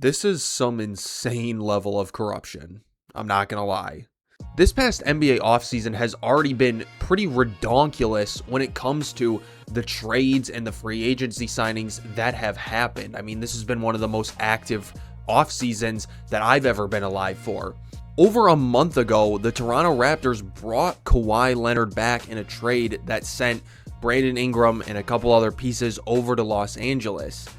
This is some insane level of corruption. I'm not gonna lie. This past NBA offseason has already been pretty redonkulous when it comes to the trades and the free agency signings that have happened. I mean, this has been one of the most active off seasons that I've ever been alive for. Over a month ago, the Toronto Raptors brought Kawhi Leonard back in a trade that sent Brandon Ingram and a couple other pieces over to Los Angeles.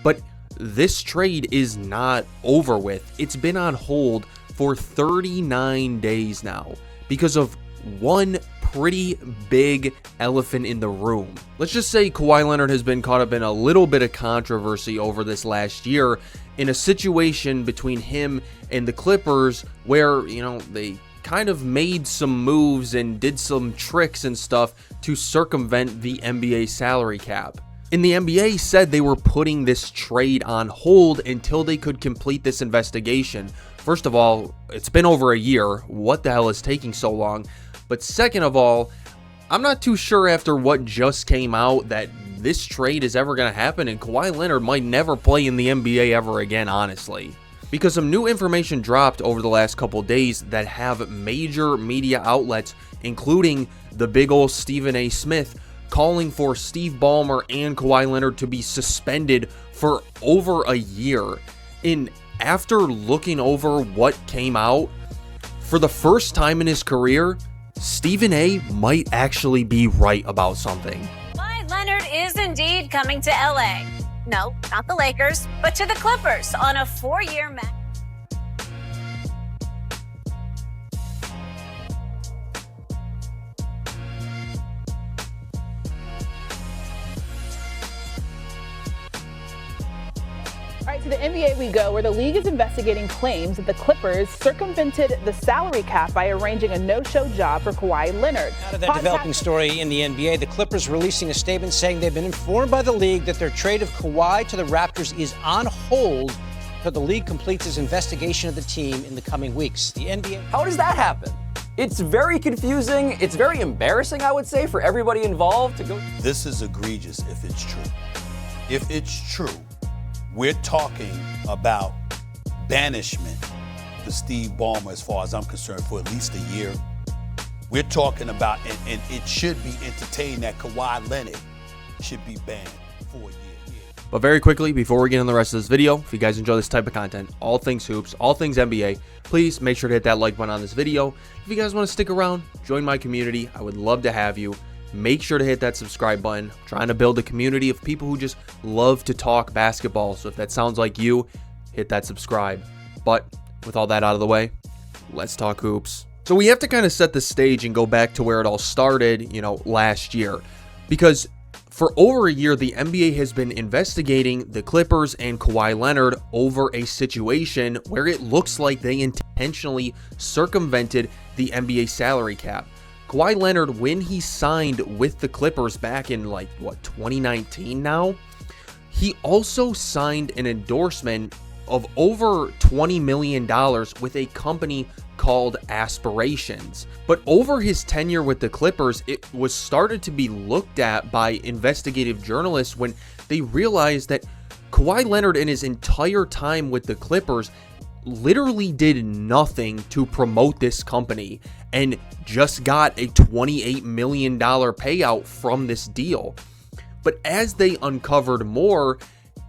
But this trade is not over with. It's been on hold for 39 days now because of one pretty big elephant in the room. Let's just say Kawhi Leonard has been caught up in a little bit of controversy over this last year in a situation between him and the Clippers where, they kind of made some moves and did some tricks and stuff to circumvent the NBA salary cap. And the NBA said they were putting this trade on hold until they could complete this investigation. First of all, it's been over a year. What the hell is taking so long? But second of all, I'm not too sure after what just came out that this trade is ever going to happen, and Kawhi Leonard might never play in the NBA ever again, honestly. Because some new information dropped over the last couple days that have major media outlets, including the big ol' Stephen A. Smith, calling for Steve Ballmer and Kawhi Leonard to be suspended for over a year. And after looking over what came out, for the first time in his career, Stephen A. might actually be right about something. Kawhi Leonard is indeed coming to LA. No, not the Lakers, but to the Clippers on a 4-year max. All right, to the NBA we go, where the league is investigating claims that the Clippers circumvented the salary cap by arranging a no-show job for Kawhi Leonard. Out of that developing story in the NBA, the Clippers releasing a statement saying they've been informed by the league that their trade of Kawhi to the Raptors is on hold until the league completes its investigation of the team in the coming weeks. The NBA... How does that happen? It's very confusing. It's very embarrassing, I would say, for everybody involved to go. This is egregious if it's true. If it's true, we're talking about banishment for Steve Ballmer, as far as I'm concerned, for at least a year. We're talking about, and it should be entertained that Kawhi Leonard should be banned for a year. But very quickly, before we get on the rest of this video, if you guys enjoy this type of content, all things hoops, all things NBA, please make sure to hit that like button on this video. If you guys want to stick around, join my community, I would love to have you. Make sure to hit that subscribe button. I'm trying to build a community of people who just love to talk basketball. So if that sounds like you, hit that subscribe. But with all that out of the way, let's talk hoops. So we have to kind of set the stage and go back to where it all started, last year. Because for over a year, the NBA has been investigating the Clippers and Kawhi Leonard over a situation where it looks like they intentionally circumvented the NBA salary cap. Kawhi Leonard, when he signed with the Clippers back in 2019 now, he also signed an endorsement of over $20 million with a company called Aspirations. But over his tenure with the Clippers, it was started to be looked at by investigative journalists when they realized that Kawhi Leonard in his entire time with the Clippers literally did nothing to promote this company and just got a $28 million payout from this deal. But as they uncovered more,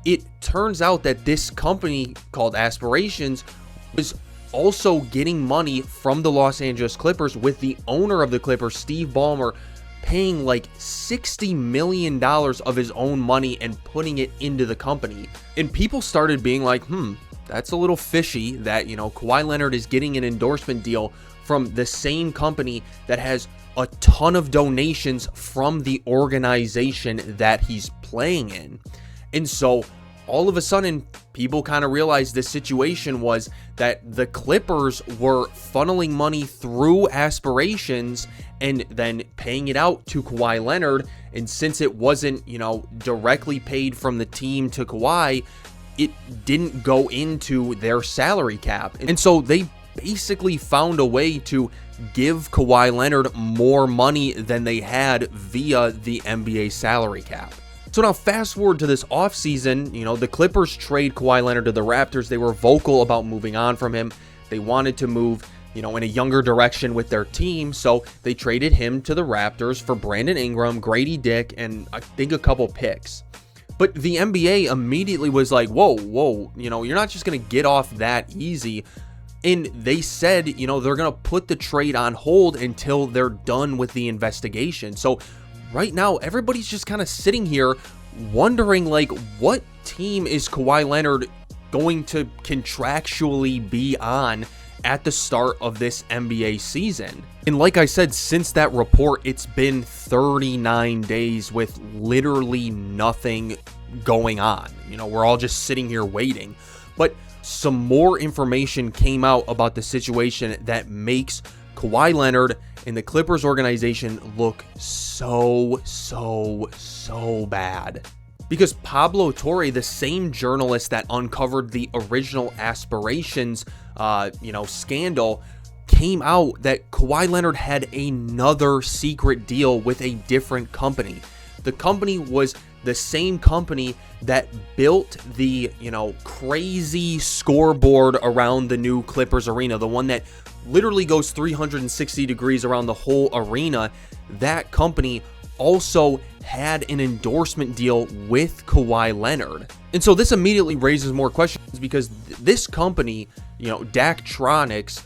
it turns out that this company called Aspirations was also getting money from the Los Angeles Clippers, with the owner of the Clippers, Steve Ballmer, paying $60 million of his own money and putting it into the company. And people started being like, that's a little fishy that, Kawhi Leonard is getting an endorsement deal from the same company that has a ton of donations from the organization that he's playing in. And so all of a sudden, people kind of realized this situation was that the Clippers were funneling money through Aspirations and then paying it out to Kawhi Leonard. And since it wasn't, directly paid from the team to Kawhi, it didn't go into their salary cap. And so they basically found a way to give Kawhi Leonard more money than they had via the NBA salary cap. So now fast forward to this offseason, you know, the Clippers trade Kawhi Leonard to the Raptors. They were vocal about moving on from him. They wanted to move, you know, in a younger direction with their team. So they traded him to the Raptors for Brandon Ingram, Grady Dick, and I think a couple picks. But the NBA immediately was like, whoa, you know, you're not just going to get off that easy. And they said, you know, they're going to put the trade on hold until they're done with the investigation. So right now, everybody's just kind of sitting here wondering, like, what team is Kawhi Leonard going to contractually be on at the start of this NBA season? And like I said, since that report, it's been 39 days with literally nothing going on. You know, we're all just sitting here waiting. But some more information came out about the situation that makes Kawhi Leonard and the Clippers organization look so bad. Because Pablo Torre, the same journalist that uncovered the original Aspirations, scandal, came out that Kawhi Leonard had another secret deal with a different company. The company was the same company that built the, crazy scoreboard around the new Clippers arena, the one that literally goes 360 degrees around the whole arena. That company also had an endorsement deal with Kawhi Leonard. And so this immediately raises more questions, because this company, Daktronics,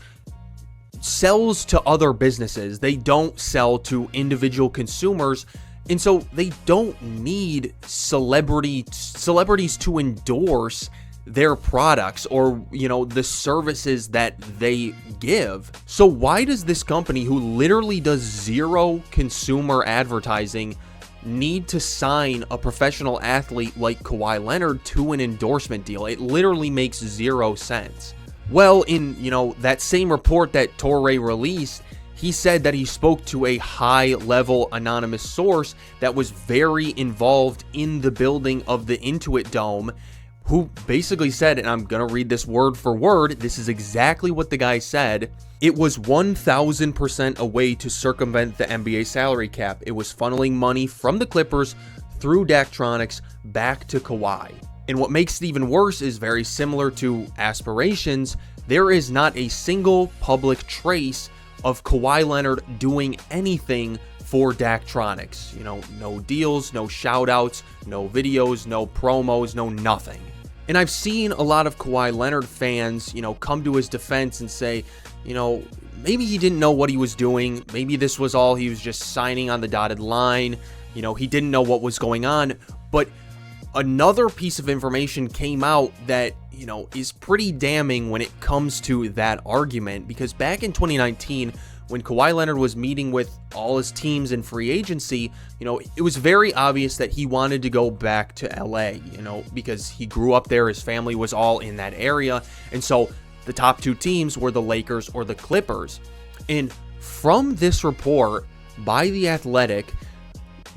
sells to other businesses. They don't sell to individual consumers. And so they don't need celebrities to endorse their products or, the services that they give. So why does this company, who literally does zero consumer advertising, need to sign a professional athlete like Kawhi Leonard to an endorsement deal? It literally makes zero sense. Well, in, that same report that Torre released, he said that he spoke to a high-level anonymous source that was very involved in the building of the Intuit Dome, who basically said, and I'm going to read this word for word, this is exactly what the guy said: it was 1,000% a way to circumvent the NBA salary cap. It was funneling money from the Clippers through Daktronics back to Kawhi. And what makes it even worse is, very similar to Aspirations, there is not a single public trace of Kawhi Leonard doing anything for Daktronics. No deals, no shout outs, no videos, no promos, no nothing. And I've seen a lot of Kawhi Leonard fans, come to his defense and say, maybe he didn't know what he was doing. Maybe this was all he was just signing on the dotted line. He didn't know what was going on. But another piece of information came out that, is pretty damning when it comes to that argument, because back in 2019, when Kawhi Leonard was meeting with all his teams in free agency, it was very obvious that he wanted to go back to LA, because he grew up there, his family was all in that area, and so the top two teams were the Lakers or the Clippers. And from this report by The Athletic,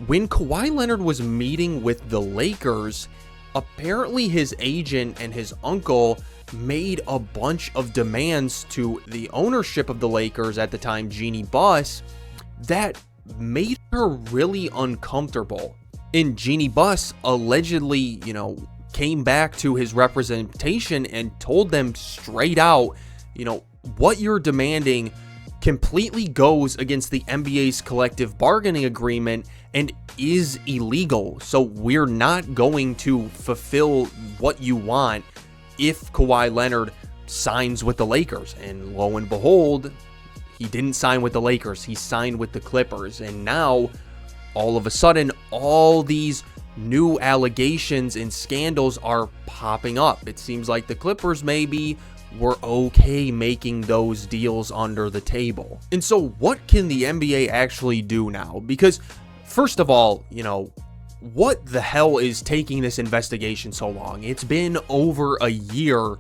when Kawhi Leonard was meeting with the Lakers, apparently his agent and his uncle made a bunch of demands to the ownership of the Lakers at the time, Jeanie Buss, that made her really uncomfortable. And Jeanie Buss allegedly, came back to his representation and told them straight out, what you're demanding completely goes against the NBA's collective bargaining agreement and is illegal. So we're not going to fulfill what you want if Kawhi Leonard signs with the Lakers. And lo and behold, he didn't sign with the Lakers. He signed with the Clippers. And now, all of a sudden, all these new allegations and scandals are popping up. It seems like the Clippers maybe were okay making those deals under the table. And so what can the NBA actually do now? Because first of all, what the hell is taking this investigation so long? It's been over a year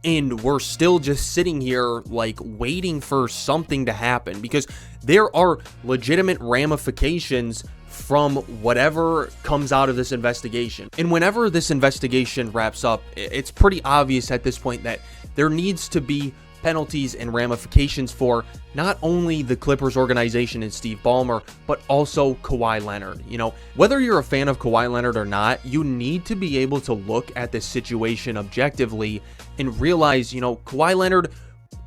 and we're still just sitting here like waiting for something to happen, because there are legitimate ramifications from whatever comes out of this investigation. And whenever this investigation wraps up, it's pretty obvious at this point that there needs to be penalties and ramifications for not only the Clippers organization and Steve Ballmer, but also Kawhi Leonard. You know, whether you're a fan of Kawhi Leonard or not, you need to be able to look at this situation objectively and realize, you know, Kawhi Leonard,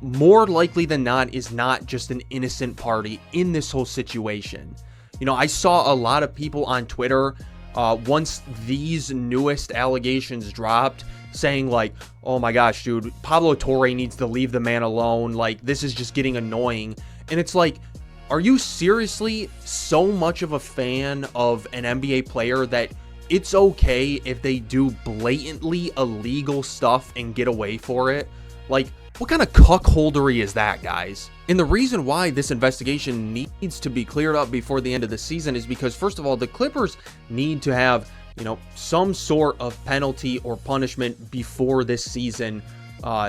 more likely than not, is not just an innocent party in this whole situation. You know, I saw a lot of people on Twitter once these newest allegations dropped saying like, oh my gosh, dude, Pablo Torre needs to leave the man alone. Like, this is just getting annoying. And it's like, are you seriously so much of a fan of an NBA player that it's okay if they do blatantly illegal stuff and get away for it? Like, what kind of cuckoldery is that, guys? And the reason why this investigation needs to be cleared up before the end of the season is because, first of all, the Clippers need to have, you know, some sort of penalty or punishment before this season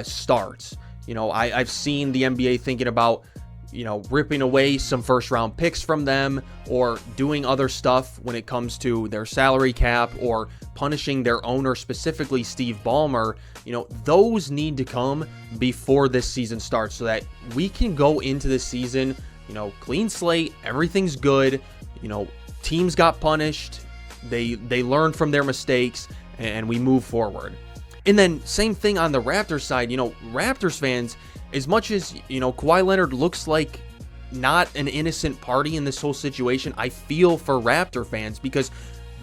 starts. You know, I've seen the NBA thinking about, you know, ripping away some first round picks from them or doing other stuff when it comes to their salary cap or punishing their owner, specifically Steve Ballmer. You know, those need to come before this season starts so that we can go into this season, you know, clean slate, everything's good, you know, teams got punished, they learn from their mistakes, and we move forward. And then same thing on the Raptors side. You know, Raptors fans, as much as, you know, Kawhi Leonard looks like not an innocent party in this whole situation, I feel for Raptor fans because,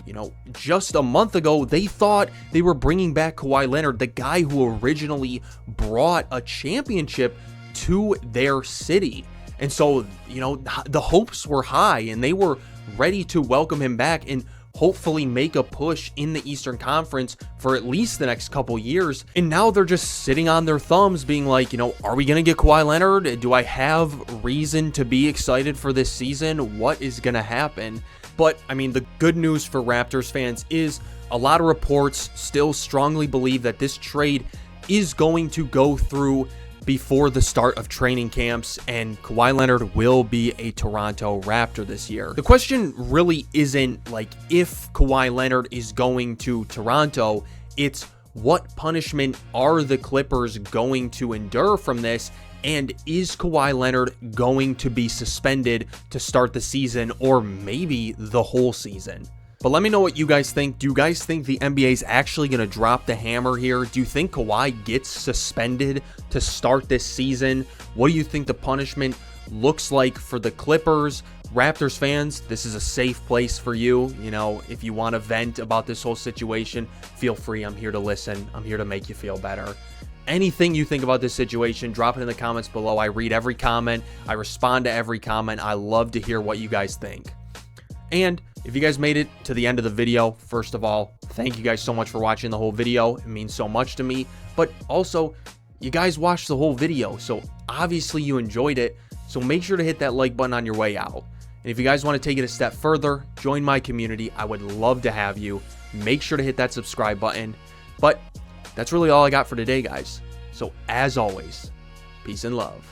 you know, just a month ago, they thought they were bringing back Kawhi Leonard, the guy who originally brought a championship to their city. And so, you know, the hopes were high and they were ready to welcome him back and hopefully make a push in the Eastern Conference for at least the next couple years. And now they're just sitting on their thumbs being like, you know, are we going to get Kawhi Leonard? Do I have reason to be excited for this season? What is going to happen? But, I mean, the good news for Raptors fans is a lot of reports still strongly believe that this trade is going to go through before the start of training camps, and Kawhi Leonard will be a Toronto Raptor this year. The question really isn't like if Kawhi Leonard is going to Toronto, it's what punishment are the Clippers going to endure from this, and is Kawhi Leonard going to be suspended to start the season or maybe the whole season? But let me know what you guys think. Do you guys think the NBA is actually going to drop the hammer here? Do you think Kawhi gets suspended to start this season? What do you think the punishment looks like for the Clippers? Raptors fans, this is a safe place for you. You know, if you want to vent about this whole situation, feel free. I'm here to listen. I'm here to make you feel better. Anything you think about this situation, drop it in the comments below. I read every comment. I respond to every comment. I love to hear what you guys think. And if you guys made it to the end of the video, first of all, thank you guys so much for watching the whole video. It means so much to me. But also, you guys watched the whole video, so obviously you enjoyed it. So make sure to hit that like button on your way out. And if you guys want to take it a step further, join my community. I would love to have you. Make sure to hit that subscribe button. But that's really all I got for today, guys. So as always, peace and love.